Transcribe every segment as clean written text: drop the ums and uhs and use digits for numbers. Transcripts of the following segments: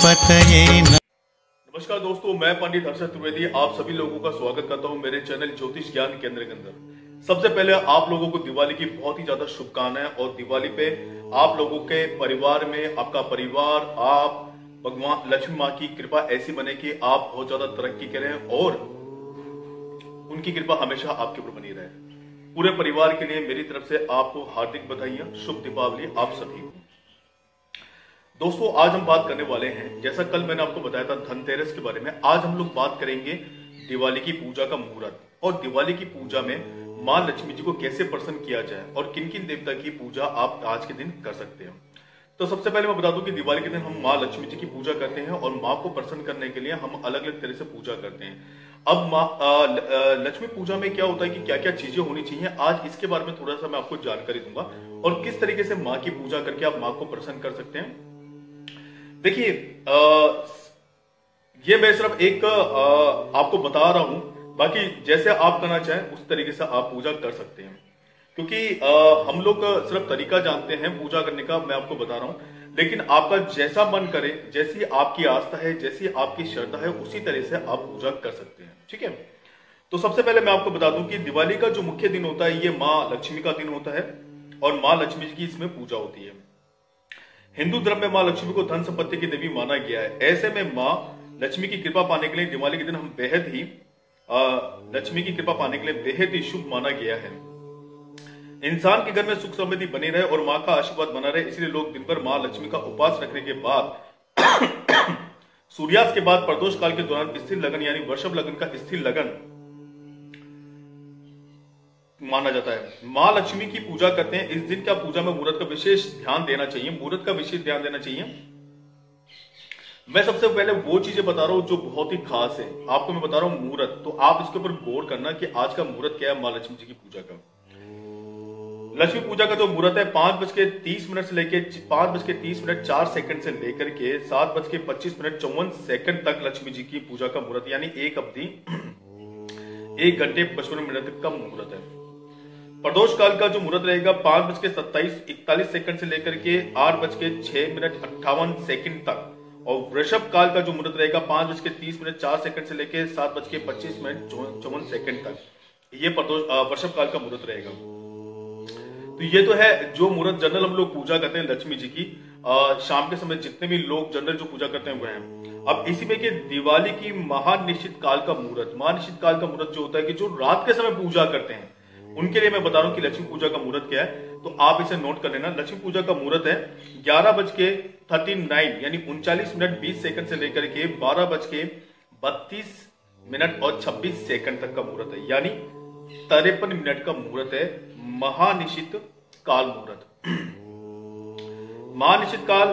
पतये नमस्कार दोस्तों, मैं पंडित हर्षद त्रिवेदी आप सभी लोगों का स्वागत करता हूं मेरे चैनल ज्योतिष ज्ञान केंद्र के अंदर। सबसे पहले आप लोगों को दिवाली की बहुत ही ज्यादा शुभकामनाएं। और दिवाली पे आप लोगों के परिवार में आपका परिवार, आप भगवान लक्ष्मी माँ की कृपा ऐसी बने कि आप बहुत ज्यादा तरक्की करें और उनकी कृपा हमेशा आपके ऊपर बनी रहे। पूरे परिवार के लिए मेरी तरफ से आपको हार्दिक बधाइयां, शुभ दीपावली आप सभी को। दोस्तों, आज हम बात करने वाले हैं, जैसा कल मैंने आपको बताया था धनतेरस के बारे में, आज हम लोग बात करेंगे दिवाली की पूजा का मुहूर्त और दिवाली की पूजा में मां लक्ष्मी जी को कैसे प्रसन्न किया जाए और किन किन देवता की पूजा आप आज के दिन कर सकते हैं। तो सबसे पहले मैं बता दूं कि दिवाली के दिन हम मां लक्ष्मी जी की पूजा करते हैं और मां को प्रसन्न करने के लिए हम अलग अलग तरह से पूजा करते हैं। अब मां लक्ष्मी पूजा में क्या होता है कि क्या क्या चीजें होनी चाहिए, आज इसके बारे में थोड़ा सा मैं आपको जानकारी दूंगा और किस तरीके से मां की पूजा करके आप मां को प्रसन्न कर सकते हैं। देखिए, ये मैं सिर्फ एक आपको बता रहा हूं, बाकी जैसे आप करना चाहें उस तरीके से आप पूजा कर सकते हैं, क्योंकि हम लोग सिर्फ तरीका जानते हैं पूजा करने का, मैं आपको बता रहा हूं। लेकिन आपका जैसा मन करे, जैसी आपकी आस्था है, जैसी आपकी श्रद्धा है, उसी तरह से आप पूजा कर सकते हैं। ठीक है, तो सबसे पहले मैं आपको बता दूं कि दिवाली का जो मुख्य दिन होता है ये मां लक्ष्मी का दिन होता है और मां लक्ष्मी की इसमें पूजा होती है। हिंदू धर्म में मां लक्ष्मी को धन संपत्ति की देवी माना गया है। ऐसे में मां लक्ष्मी की कृपा पाने के लिए दिवाली के दिन हम बेहद ही लक्ष्मी की कृपा पाने के लिए बेहद ही शुभ माना गया है। इंसान के घर में सुख समृद्धि बनी रहे और मां का आशीर्वाद बना रहे, इसलिए लोग दिन भर मां लक्ष्मी का उपवास रखने के बाद सूर्यास्त के बाद प्रदोष काल के दौरान स्थिर लगन यानी वृषभ लगन का स्थिर लगन माना जाता है। मां लक्ष्मी की पूजा करते हैं। इस दिन का पूजा में मुहूर्त का विशेष ध्यान देना चाहिए। मुहूर्त का विशेष ध्यान देना चाहिए। मैं सबसे पहले वो चीजें बता रहा हूं जो बहुत ही खास है। आपको मैं बता रहा हूं मुहूर्त, तो आप इसके ऊपर गौर करना कि आज का मुहूर्त क्या है मां लक्ष्मी जी की पूजा का। लक्ष्मी पूजा का जो मुहूर्त है 5:30 से लेकर 5:30 से लेकर के 7:25 तक लक्ष्मी जी की पूजा का मुहूर्त यानी एक अवधि 1 घंटे 55 का मुहूर्त है। प्रदोष काल का जो मुहूर्त रहेगा 5:41 से लेकर के 8:06 तक और वृषभ काल का जो मुहूर्त रहेगा 5:30 से लेकर 7:25 तक। ये वृषभ काल का मुहूर्त रहेगा। तो ये तो है जो मुहूर्त जनरल हम लोग पूजा करते हैं लक्ष्मी जी की। शाम के समय जितने भी लोग जनरल जो पूजा करते हैं वो हैं। अब इसी में कि दिवाली की महानिश्चित काल का मुहूर्त, महानिश्चित काल का मुहूर्त जो होता है कि जो रात के समय पूजा करते हैं उनके लिए मैं बता रहा हूं कि लक्ष्मी पूजा का मुहूर्त क्या है, तो आप इसे नोट कर लेना। लक्ष्मी पूजा का मुहूर्त है 11:39 यानी 39:20 से लेकर के 12:32 तक का मुहूर्त है, यानी 53 मिनट का मुहूर्त है। महानिश्चित काल मुहूर्त। महानिश्चित काल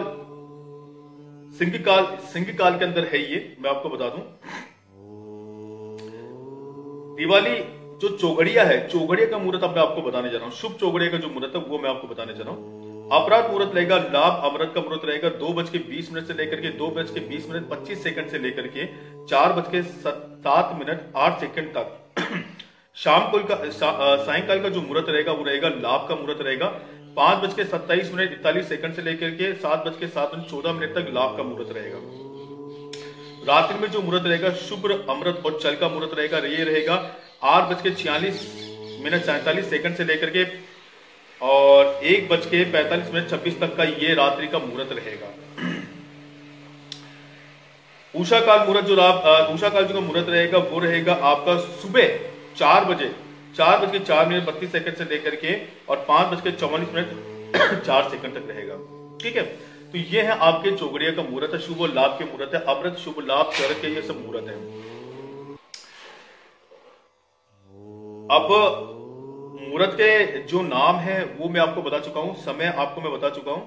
सिंह काल के अंदर है ये, मैं आपको बता दूं। दिवाली जो चौघड़िया है, चौघड़िया का मुहूर्त अब मैं आपको बताने जा रहा हूं। शुभ चौघड़िया का जो मुहूर्त है वो मैं आपको बताने जा रहा हूं। अपराध मुहूर्त रहेगा, लाभ अमृत का मुहूर्त रहेगा 2:20 से लेकर के 2:20 से लेकर के 4:07 तक। शाम को सायंकाल का जो मुहूर्त रहेगा वो रहेगा लाभ का मुहूर्त रहेगा 5:27 से लेकर के 7:07 तक लाभ का मुहूर्त रहेगा। रात्रि में जो मुहूर्त रहेगा शुभ अमृत और चल का मुहूर्त रहेगा, ये रहेगा 8:46 से लेकर के और 1:45 तक का ये रात्रि का मुहूर्त रहेगा। उषा काल मुहूर्त उषा काल जो मुहूर्त रहेगा वो रहेगा आपका सुबह 4:04 से लेकर के और 5:44 तक रहेगा। ठीक है, तो ये है आपके चौघड़िया का मुहूर्त है, शुभ और लाभ के मुहूर्त है। अमृत, शुभ लाभ, चरक के ये सब मुहूर्त है। अब मुहूर्त के जो नाम है वो मैं आपको बता चुका हूं, समय आपको मैं बता चुका हूं।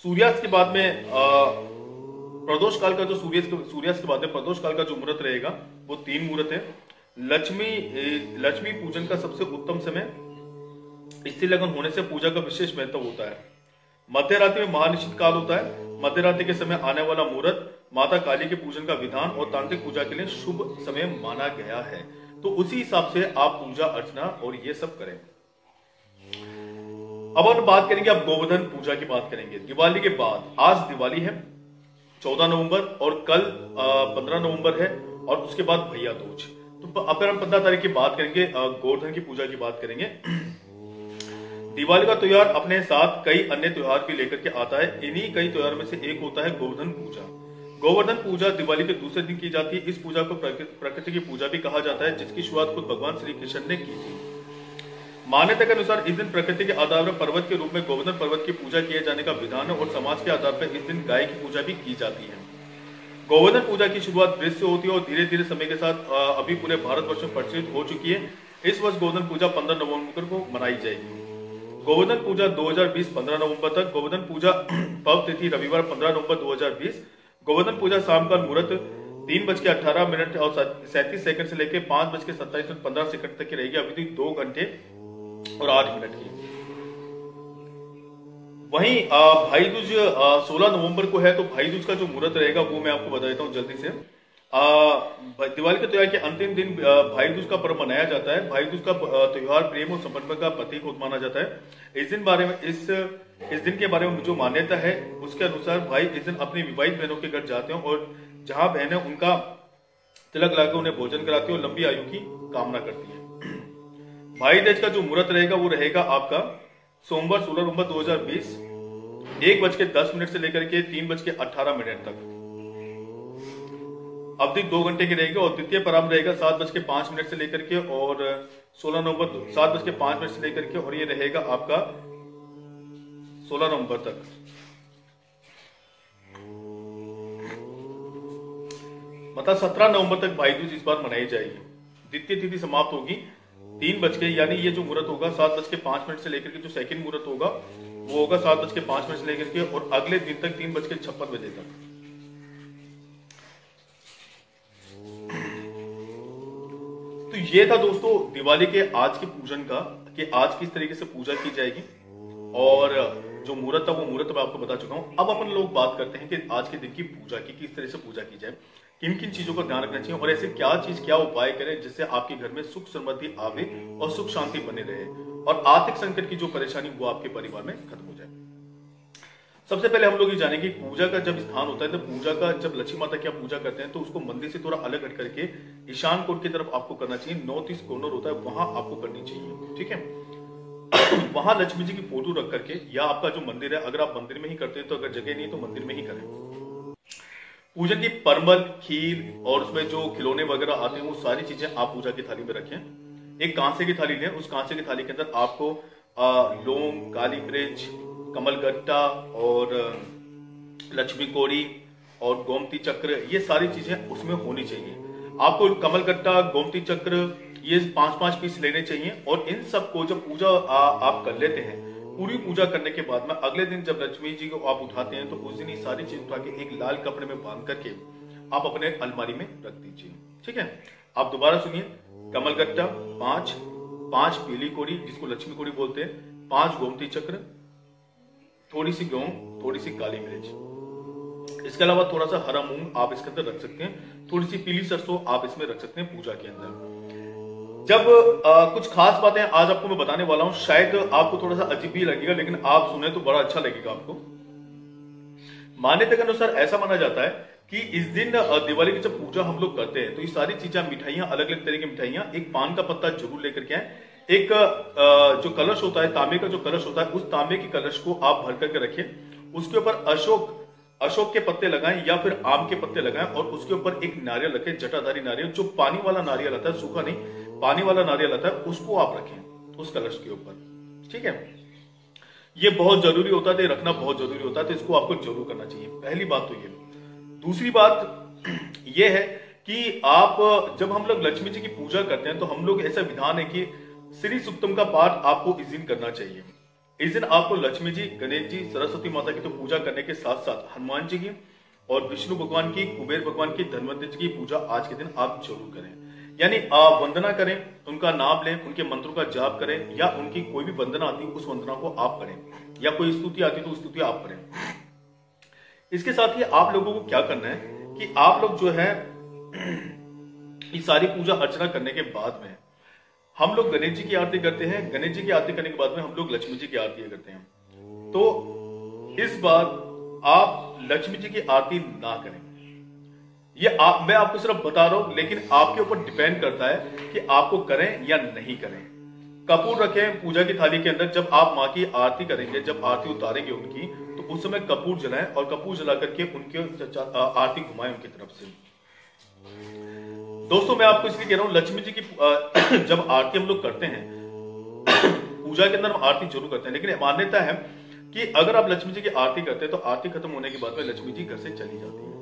सूर्यास्त के बाद में प्रदोष काल का जो सूर्यास्त के बाद में प्रदोष काल का जो मुहूर्त रहेगा वो 3 मुहूर्त है। लक्ष्मी पूजन का सबसे उत्तम समय स्थिर लगन होने से पूजा का विशेष महत्व होता है। मध्य रात्रि में महानिश्चित काल होता है। मध्य रात्रि के समय आने वाला मुहूर्त माता काली के पूजन का विधान और तांत्रिक पूजा के लिए शुभ समय माना गया है। तो उसी हिसाब से आप पूजा अर्चना और ये सब करें। अब हम बात करेंगे, अब गोवर्धन पूजा की बात करेंगे दिवाली के बाद। आज दिवाली है 14 नवंबर और कल 15 नवंबर है और उसके बाद भैया दूज। तो अगर हम 15 तारीख की बात करेंगे, गोवर्धन की पूजा की बात करेंगे। दिवाली का त्योहार अपने साथ कई अन्य त्योहार भी लेकर के आता है। इन्हीं कई त्योहार में से एक होता है गोवर्धन पूजा। गोवर्धन पूजा दिवाली के दूसरे दिन की जाती है। इस पूजा को प्रकृति की पूजा भी कहा जाता है, जिसकी शुरुआत खुद भगवान श्री कृष्ण ने की थी। मान्यता के अनुसार इस दिन प्रकृति के आधार पर पर्वत के रूप में गोवर्धन पर्वत की पूजा किए जाने का विधान है और समाज के आधार पर इस दिन गाय की पूजा भी की जाती है। गोवर्धन पूजा की शुरुआत वृक्ष से होती है और धीरे धीरे समय के साथ अभी पूरे भारतवर्ष में प्रचलित हो चुकी है। इस वर्ष गोवर्धन पूजा 15 नवंबर को मनाई जाएगी। गोवर्धन पूजा 2020 15 नवंबर तक। गोवर्धन पूजा पव तिथि रविवार 15 नवंबर 2020। गोवर्धन पूजा शाम का मुहूर्त 3:18 और 37 सेकंड से लेकर 5:27 तक की रहेगी। अभी 2 घंटे और 8 मिनट की। वहीं भाई दूज 16 नवंबर को है, तो भाई दूज का जो मुहूर्त रहेगा वो मैं आपको बता देता हूँ जल्दी से। दिवाली के त्योहार के अंतिम दिन भाई दूज का पर्व मनाया जाता है। भाई दूज का त्योहार प्रेम और समर्पण का प्रतीक माना जाता है। इस दिन के बारे में जो मान्यता है उसके अनुसार भाई इस दिन अपनी विवाहित बहनों के घर जाते हैं और जहां बहनें उनका तिलक लगाकर उन्हें भोजन कराती है और लंबी आयु की कामना करती है। भाई दूज का जो मुहूर्त रहेगा वो रहेगा आपका सोमवार 16 नवंबर 2020 1:10 से लेकर के 3:18 तक। अवधि 2 घंटे की रहेगी और द्वितीय प्रारंभ रहेगा 7:05 से लेकर के और 16 नवंबर 7:05 से लेकर के और ये रहेगा आपका 16 नवंबर तक। मतलब 17 नवंबर तक भाई दूज इस बार मनाई जाएगी। द्वितीय तिथि समाप्त होगी 3 बज के, यानी ये जो मुहूर्त होगा 7:05 से लेकर के जो सेकंड मुहूर्त होगा वो होगा 7:05 से लेकर के और अगले दिन तक 3:56 तक। तो ये था दोस्तों दिवाली के आज के पूजन का, कि आज किस तरीके से पूजा की जाएगी और जो मुहूर्त था वो मुहूर्त मैं आपको बता चुका हूं। अब अपन लोग बात करते हैं कि आज के दिन की पूजा की किस तरह से पूजा की जाए, किन किन चीजों का ध्यान रखना चाहिए और ऐसे क्या उपाय करें जिससे आपके घर में सुख समृद्धि आवे और सुख शांति बने रहे और आर्थिक संकट की जो परेशानी वो आपके परिवार में खत्म हो जाए। सबसे पहले हम लोग ये जानेंगे पूजा का जब स्थान होता है, तो पूजा का जब लक्ष्मी माता की आप पूजा करते हैं तो उसको मंदिर से थोड़ा अलग हट करके ईशान कोण की तरफ आपको करना चाहिए। नॉर्थ ईस्ट कॉर्नर होता है वहां आपको करनी चाहिए, ठीक है। वहां लक्ष्मी जी की फोटो रख करके, या आपका जो मंदिर है अगर आप मंदिर में ही करते हैं तो अगर जगह नहीं तो मंदिर में ही करें। पूजन की परमल, खीर और उसमें जो खिलौने वगैरह आते हैं वो सारी चीजें आप पूजा की थाली में रखें। एक कांसे की थाली लें, उस कांसे की थाली के अंदर आपको लौंग, काली मिर्च, कमलगट्टा और लक्ष्मी कोड़ी और गोमती चक्र, ये सारी चीजें उसमें होनी चाहिए। आपको कमलगट्टा, गोमती चक्र ये 5-5 पीस लेने चाहिए और इन सबको जब पूजा आप कर लेते हैं, पूरी पूजा करने के बाद में अगले दिन जब लक्ष्मी जी को आप उठाते हैं तो उस दिन ये सारी चीज उठा के एक लाल कपड़े में बांध करके आप अपने अलमारी में रख दीजिए, ठीक है। आप दोबारा सुनिए, कमलगट्टा 5 पीली कोड़ी जिसको लक्ष्मी कोड़ी बोलते हैं, 5 गोमती चक्र, थोड़ी सी गेहूं, थोड़ी सी काली मिर्च, इसके अलावा थोड़ा सा हरा मूंग आप इसके अंदर रख सकते हैं, थोड़ी सी पीली सरसों आप इसमें रख सकते हैं पूजा के अंदर। जब कुछ खास बातें आज आपको मैं बताने वाला हूं, शायद आपको थोड़ा सा अजीब भी लगेगा लेकिन आप सुने तो बड़ा अच्छा लगेगा आपको। मान्यता के अनुसार ऐसा माना जाता है कि इस दिन दिवाली की जब पूजा हम लोग करते हैं तो ये सारी चीजें, मिठाइयां, अलग अलग तरह की मिठाइयां, एक पान का पत्ता जरूर लेकर के आए। एक जो कलश होता है, तांबे का जो कलश होता है, उस तांबे के कलश को आप भर करके रखें। उसके ऊपर अशोक के पत्ते लगाएं या फिर आम के पत्ते लगाएं और उसके ऊपर एक नारियल रखें, जटाधारी नारियल, जो पानी वाला नारियल आता है, सूखा नहीं, पानी वाला नारियल आता है, उसको आप रखें उस कलश के ऊपर, ठीक है। ये बहुत जरूरी होता है, रखना बहुत जरूरी होता है, तो इसको आपको जरूर करना चाहिए। पहली बात तो ये। दूसरी बात ये है कि आप जब हम लोग लक्ष्मी जी की पूजा करते हैं तो हम लोग, ऐसा विधान है कि श्री सूक्तम का पाठ आपको इस दिन करना चाहिए। इस दिन आपको लक्ष्मी जी, गणेश जी, सरस्वती माता की तो पूजा करने के साथ साथ हनुमान जी की और विष्णु भगवान की, कुबेर भगवान की, धनवंतरि जी की पूजा आज के दिन आप जरूर करें। यानी आप वंदना करें, उनका नाम लें, उनके मंत्रों का जाप करें, या उनकी कोई भी वंदना आती है उस वंदना को आप करें, या कोई स्तुति आती है तो स्तुति आप करें। इसके साथ ही आप लोगों को क्या करना है कि आप लोग जो है ये सारी पूजा अर्चना करने के बाद में हम लोग गणेश जी की आरती करते हैं। गणेश जी की आरती करने के बाद में हम लोग लक्ष्मी जी की आरती करते हैं। तो इस बार आप लक्ष्मी जी की आरती ना करें। मैं आपको सिर्फ बता रहा हूं, लेकिन आपके ऊपर डिपेंड करता है कि आपको करें या नहीं करें। कपूर रखें पूजा की थाली के अंदर। जब आप माँ की आरती करेंगे, जब आरती उतारेंगे उनकी, तो उस समय कपूर जलाएं और कपूर जला करके उनके आरती घुमाएं उनकी तरफ से। दोस्तों मैं आपको इसलिए कह रहा हूं, लक्ष्मी जी की जब आरती हम लोग करते हैं, पूजा के अंदर हम आरती जरूर करते हैं, लेकिन मान्यता है कि अगर आप लक्ष्मी जी की आरती करते हैं तो आरती खत्म होने के बाद में लक्ष्मी जी घर से चली जाती है,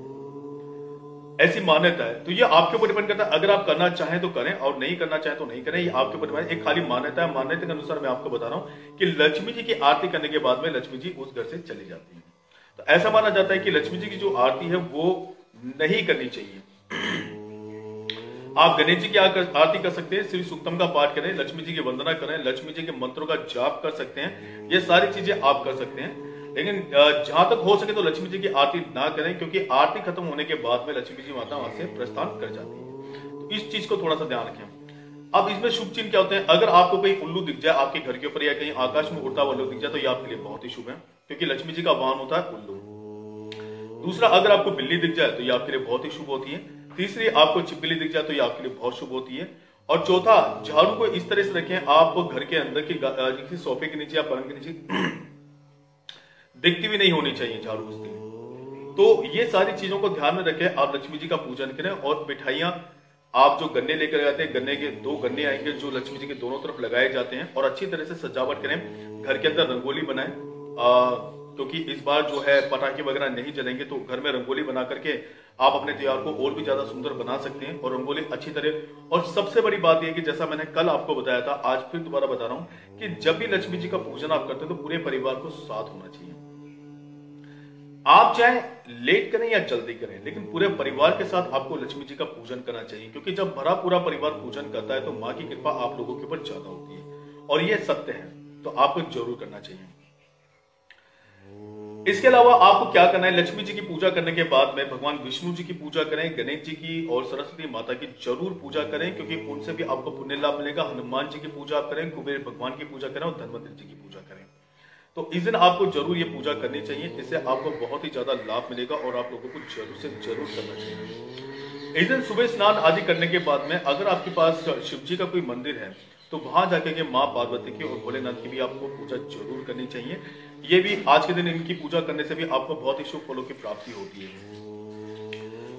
ऐसी मान्यता है। तो ये आपके ऊपर डिपेंड करता है, अगर आप करना चाहें तो करें और नहीं करना चाहें तो नहीं करें, ये आपके ऊपर डिपेंड। एक खाली मान्यता है, मान्यता के अनुसार मैं आपको बता रहा हूं कि लक्ष्मी जी की आरती करने के बाद में लक्ष्मी जी उस घर से चली जाती है। तो ऐसा माना जाता है कि लक्ष्मी जी की जो आरती है वो नहीं करनी चाहिए। आप गणेश जी की आरती कर सकते हैं, श्री सूक्तम का पाठ करें, लक्ष्मी जी की वंदना करें, लक्ष्मी जी के मंत्रों का जाप कर सकते हैं, ये सारी चीजें आप कर सकते हैं। लेकिन जहां तक हो सके तो लक्ष्मी जी की आरती ना करें, क्योंकि आरती खत्म होने के बाद में लक्ष्मी जी माता वहां से प्रस्थान कर जाती है। तो इस चीज को थोड़ा सा ध्यान रखें। अब इसमें शुभ चिन्ह क्या होते हैं? अगर आपको कोई उल्लू दिख जाए आपके घर के ऊपर या कहीं आकाश में उड़ता हुआ उल्लू दिख जाए तो ये आपके लिए बहुत ही शुभ है, क्योंकि लक्ष्मी जी का वाहन होता है उल्लू। दूसरा, अगर आपको बिल्ली दिख जाए तो ये आपके लिए बहुत ही शुभ होती है। तीसरी, आपको छिपकली दिख जाए तो ये आपके लिए बहुत शुभ होती है। और चौथा, झाड़ू को इस तरह से रखें, आपको घर के अंदर की किसी सोफे के नीचे या पलंग के नीचे दिखती भी नहीं होनी चाहिए झाड़ू उस दिन। तो ये सारी चीजों को ध्यान में रखें, आप लक्ष्मी जी का पूजन करें। और मिठाइयां, आप जो गन्ने लेकर जाते हैं, गन्ने के 2 गन्ने आएंगे जो लक्ष्मी जी के दोनों तरफ लगाए जाते हैं, और अच्छी तरह से सजावट करें। घर के अंदर रंगोली बनाएं, क्योंकि इस बार जो है पटाखे वगैरह नहीं जलेंगे, तो घर में रंगोली बना करके आप अपने त्योहार को और भी ज्यादा सुंदर बना सकते हैं। और रंगोली अच्छी तरह, और सबसे बड़ी बात यह कि जैसा मैंने कल आपको बताया था, आज फिर दोबारा बता रहा हूं कि जब भी लक्ष्मी जी का पूजन आप करते हैं तो पूरे परिवार को साथ होना चाहिए। आप चाहे लेट करें या जल्दी करें, लेकिन पूरे परिवार के साथ आपको लक्ष्मी जी का पूजन करना चाहिए, क्योंकि जब भरा पूरा परिवार पूजन करता है तो मां की कृपा आप लोगों के ऊपर ज्यादा होती है, और यह सत्य है। तो आपको जरूर करना चाहिए। इसके अलावा आपको क्या करना है? लक्ष्मी जी की पूजा करने के बाद में भगवान विष्णु जी की पूजा करें, गणेश जी की और सरस्वती माता की जरूर पूजा करें, क्योंकि उनसे भी आपको पुण्य लाभ मिलेगा। हनुमान जी की पूजा करें, कुबेर भगवान की पूजा करें और धन्वंतरि जी की पूजा करें। तो इस दिन आपको जरूर ये पूजा करनी चाहिए, इससे आपको बहुत ही ज्यादा लाभ मिलेगा और आप लोगों को जरूर से जरूर करना चाहिए। इस दिन सुबह स्नान आदि करने के बाद में अगर आपके पास शिव जी का कोई मंदिर है तो वहां जाकर के माँ पार्वती की और भोलेनाथ की भी आपको पूजा जरूर करनी चाहिए। ये भी आज के दिन इनकी पूजा करने से भी आपको बहुत ही शुभ फलों की प्राप्ति होती है।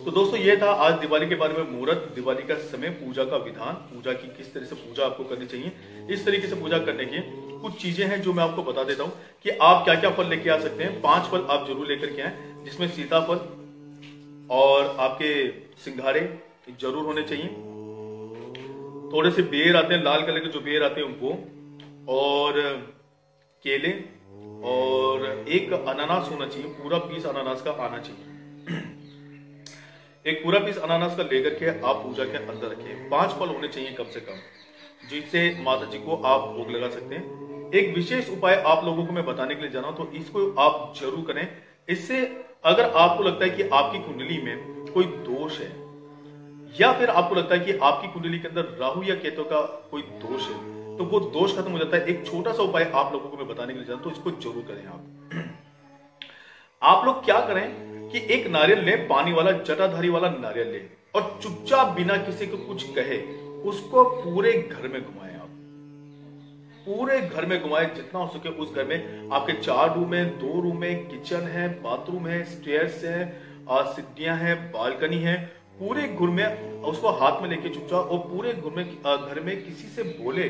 तो दोस्तों ये था आज दिवाली के बारे में मुहूर्त, दिवाली का समय, पूजा का विधान, पूजा की किस तरह से पूजा आपको करनी चाहिए। इस तरीके से पूजा करने की कुछ चीजें हैं जो मैं आपको बता देता हूं कि आप क्या क्या फल लेके आ सकते हैं। 5 फल आप जरूर लेकर के आए, जिसमें सीताफल और आपके सिंघाड़े जरूर होने चाहिए। थोड़े से बेर आते हैं, लाल कलर के जो बेर आते हैं वो, और केले, और एक अनानास होना चाहिए, पूरा पीस अनानास का आना चाहिए। एक पूरा पीस अनानास का लेकर के आप पूजा के अंदर रखिए। 5 फल होने चाहिए कम से कम, जिससे माता जी को आप भोग लगा सकते हैं। एक विशेष उपाय आप लोगों को मैं बताने के लिए जा रहा हूं, तो इसको आप जरूर करें। इससे अगर आपको लगता है कि आपकी कुंडली में कोई दोष है, या फिर आपको लगता है कि आपकी कुंडली के अंदर राहु या केतु का कोई दोष है, तो वो दोष खत्म हो जाता है। एक छोटा सा उपाय आप लोगों को मैं बताने के लिए जा रहा हूं, तो इसको जरूर करें। आप लोग क्या करें कि एक नारियल लें, पानी वाला जटाधारी वाला नारियल लें, और चुपचाप बिना किसी को कुछ कहे उसको पूरे घर में घुमाएं। आप पूरे घर में घुमाएं, जितना हो सके उस घर में। आपके 4 रूम है, 2 रूम है, किचन है, बाथरूम है, स्टेयर्स है, सीढ़ियां हैं, बालकनी है, पूरे घर में उसको हाथ में लेके चुपचाप, और पूरे घर में किसी से बोले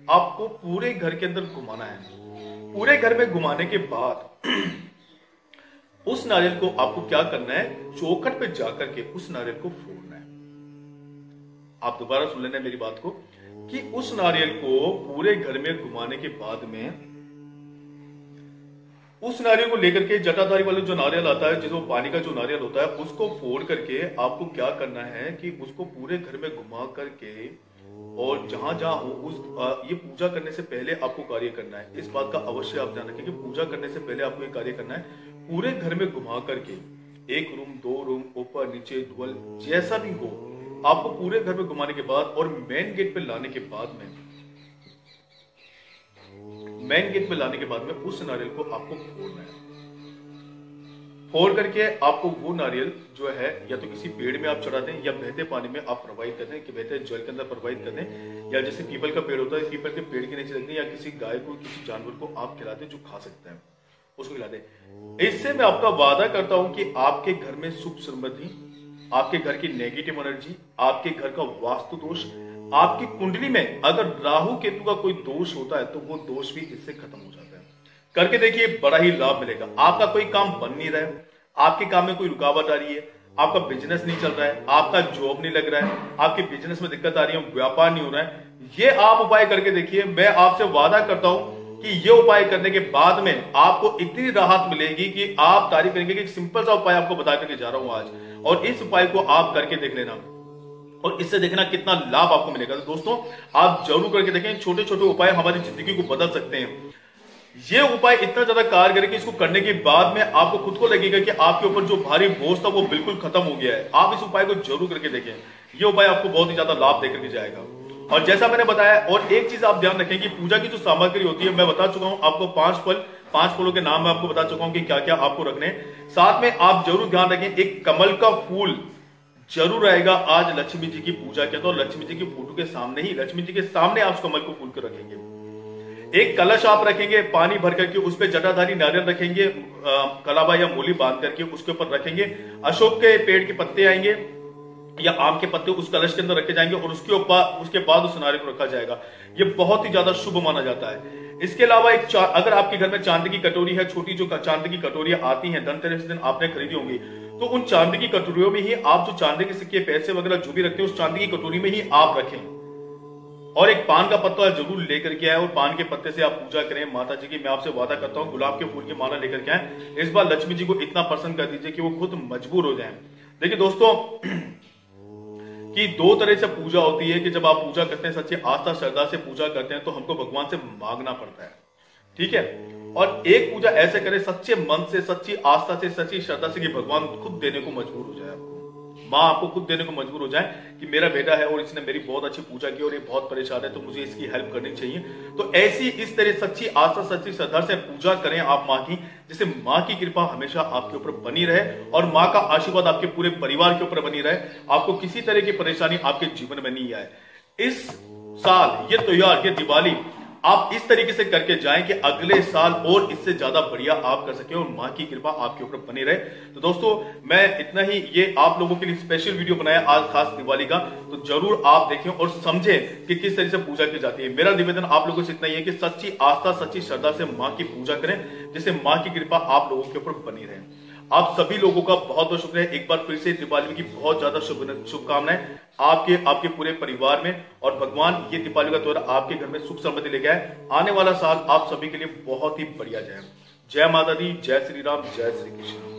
आपको पूरे घर के अंदर घुमाना है। पूरे घर में घुमाने के बाद उस नारियल को आपको क्या करना है? चौखट पे जाकर के उस नारियल को फोड़ना है। आप दोबारा सुन लेना मेरी बात को, कि उस नारियल को पूरे घर में घुमाने के बाद में उस नारियल को लेकर के, जटाधारी वाला जो नारियल आता है, जिसको पानी का जो नारियल होता है, उसको फोड़ करके आपको क्या करना है कि उसको पूरे घर में घुमा करके, और जहां जहां हो ये पूजा करने से पहले आपको कार्य करना है। इस बात का अवश्य आप ध्यान रखें कि पूजा करने से पहले आपको ये कार्य करना है। पूरे घर में घुमा करके, 1 रूम, 2 रूम, ऊपर नीचे, डुअल, जैसा भी हो, आपको पूरे घर में घुमाने के बाद और मेन गेट पे लाने के बाद में उस नारियल को आपको फोड़ करके आपको वो नारियल जो है या तो किसी पेड़ में आप चढ़ा दें या बहते पानी में आप प्रवाहित कर दें, कि बहते जल के अंदर प्रवाहित कर दें, या जैसे पीपल का पेड़ होता है, पीपल के पेड़ के नीचे रख दें, या किसी गाय को किसी जानवर को आप खिला दें जो खा सकता है, उसको खिला दें। इससे मैं आपका वादा करता हूं कि आपके घर में सुख समृद्धि, आपके घर की नेगेटिव एनर्जी, आपके घर का वास्तु दोष, आपकी कुंडली में अगर राहु केतु का कोई दोष होता है तो वो दोष भी इससे खत्म हो जाता है। करके देखिए, बड़ा ही लाभ मिलेगा। आपका कोई काम बन नहीं रहा है, आपके काम में कोई रुकावट आ रही है, आपका बिजनेस नहीं चल रहा है, आपका जॉब नहीं लग रहा है, आपके बिजनेस में दिक्कत आ रही है, व्यापार नहीं हो रहा है, ये आप उपाय करके देखिए। मैं आपसे वादा करता हूं कि ये उपाय करने के बाद में आपको इतनी राहत मिलेगी कि आप तारीफ करेंगे कि एक सिंपल सा उपाय आपको बता करके जा रहा हूं आज, और इस उपाय को आप करके देख लेना और इससे देखना कितना लाभ आपको मिलेगा। तो दोस्तों, आप जरूर करके देखें। छोटे छोटे उपाय हमारी जिंदगी को बदल सकते हैं। ये उपाय इतना ज्यादा कारगर है कि इसको करने के बाद में आपको खुद को लगेगा कि आपके ऊपर जो भारी बोझ था वो बिल्कुल खत्म हो गया है। आप इस उपाय को जरूर करके देखें, ये उपाय आपको बहुत ही ज्यादा लाभ देकर के जाएगा। और जैसा मैंने बताया, और एक चीज आप ध्यान रखें कि पूजा की जो सामग्री होती है, मैं बता चुका हूं आपको 5 फलों के नाम मैं आपको बता चुका हूं कि क्या क्या आपको रखने। साथ में आप जरूर ध्यान रखें, एक कमल का फूल जरूर रहेगा। आज लक्ष्मी जी की पूजा के तो लक्ष्मी जी की फोटो के सामने ही, लक्ष्मी जी के सामने आप कमल को फूल को रखेंगे। एक कलश आप रखेंगे, पानी भर करके उस पर जटाधारी नारियल रखेंगे, कलावा या मूली बांध करके उसके ऊपर रखेंगे। अशोक के पेड़ के पत्ते आएंगे या आम के पत्ते उस कलश के अंदर रखे जाएंगे और उसके बाद उस नारियल को रखा जाएगा। ये बहुत ही ज्यादा शुभ माना जाता है। इसके अलावा अगर आपके घर में चांदी की कटोरी है, छोटी जो चांदी की कटोरियां आती हैं, धनतेरस दिन आपने खरीदी होंगी, तो उन चांदी की कटोरियों में ही आप जो चांदी के सिक्के, पैसे वगैरह जो भी रखते हैं, उस चांदी की कटोरी में ही आप रखें। और एक पान का पत्ता जरूर लेकर के आए और पान के पत्ते से आप पूजा करें माता जी की। मैं आपसे वादा करता हूं, गुलाब के फूल की माला लेकर के आए। इस बार लक्ष्मी जी को इतना प्रसन्न कर दीजिए कि वो खुद मजबूर हो जाएं। देखिए दोस्तों, कि 2 तरह से पूजा होती है कि जब आप पूजा करते हैं, सच्ची आस्था श्रद्धा से पूजा करते हैं, तो हमको भगवान से मांगना पड़ता है, ठीक है। और एक पूजा ऐसे करें सच्चे मन से, सच्ची आस्था से, सच्ची श्रद्धा से, कि भगवान खुद देने को मजबूर हो जाए आपको, माँ आपको खुद देने को मजबूर हो जाए कि मेरा बेटा है और इसने मेरी बहुत अच्छी पूजा की और ये बहुत परेशान है, तो मुझे इसकी हेल्प करनी चाहिए। तो ऐसी इस तरह सच्ची आस्था, सच्ची श्रद्धा से पूजा करें आप माँ की, जिससे माँ की कृपा हमेशा आपके ऊपर बनी रहे और माँ का आशीर्वाद आपके पूरे परिवार के ऊपर बनी रहे, आपको किसी तरह की परेशानी आपके जीवन में नहीं आए। इस साल ये त्योहार, ये दिवाली आप इस तरीके से करके जाएं कि अगले साल और इससे ज्यादा बढ़िया आप कर सकें और मां की कृपा आपके ऊपर बनी रहे। तो दोस्तों, मैं इतना ही ये आप लोगों के लिए स्पेशल वीडियो बनाया आज खास दिवाली का, तो जरूर आप देखें और समझें कि किस तरह से पूजा की जाती है। मेरा निवेदन आप लोगों से इतना ही है कि सच्ची आस्था, सच्ची श्रद्धा से मां की पूजा करें, जिससे मां की कृपा आप लोगों के ऊपर बनी रहे। आप सभी लोगों का बहुत बहुत शुक्रिया। एक बार फिर से दिवाली की बहुत ज्यादा शुभकामनाएं आपके पूरे परिवार में, और भगवान ये दीपावली का त्योहार आपके घर में सुख समृद्धि लेके आए। आने वाला साल आप सभी के लिए बहुत ही बढ़िया जाए। जय माता दी, जय श्री राम, जय श्री कृष्ण।